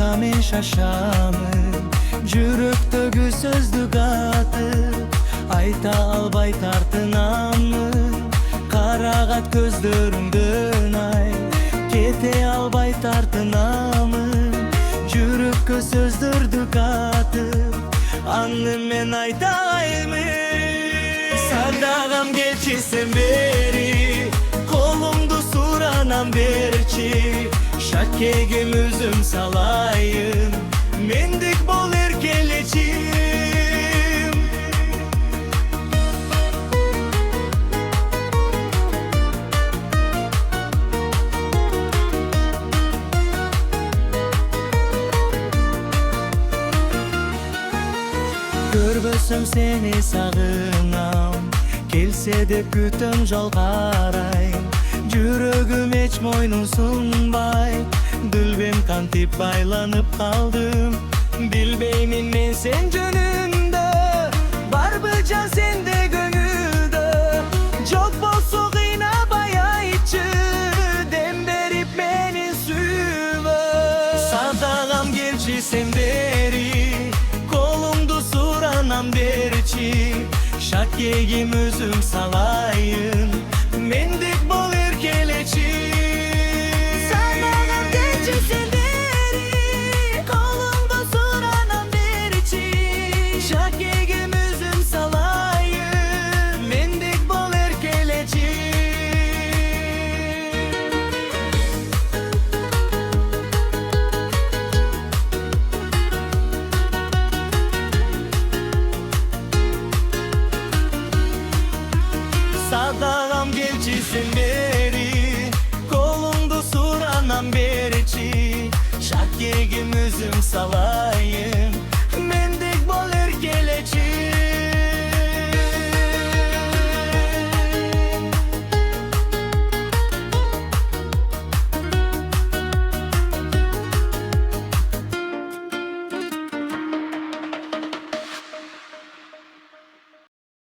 Arka men şaşamın, жүрөктөгү сөздү катып айта албай тартынамын. Карагат көздөрүңдөн ай, кете албай тартынамын. Жүрөккө сөздөрдү катып аны мен айтаймын. Садагам келчи сен бери, колумду суранам берчи. Шакегим өзүм салайын, мендик бол эркелечим. Көрбөсөм сени сагынам, келсе деп күтөм жол карайм. Жүрөгүм эч мойнун сунбай, дүлбем кантип байланып калдым. Билбеймин мен сен жөнүндө, барбы жан сенде көңүлдө. Жок болсо кыйнабай айтчы, дем берип мени сүйбө. Садагам келчи сен бери, колумду суранам берчи. Шакегим өзүм салайын, мендик бол эркелечи. Садагам келчи сен бери, колумду суранам берчи. Шакегим өзүм салайын, мендик бол эркелечи. Садагам келчи сен бери, колумду суранам берчи. Шакегим өзүм салайын.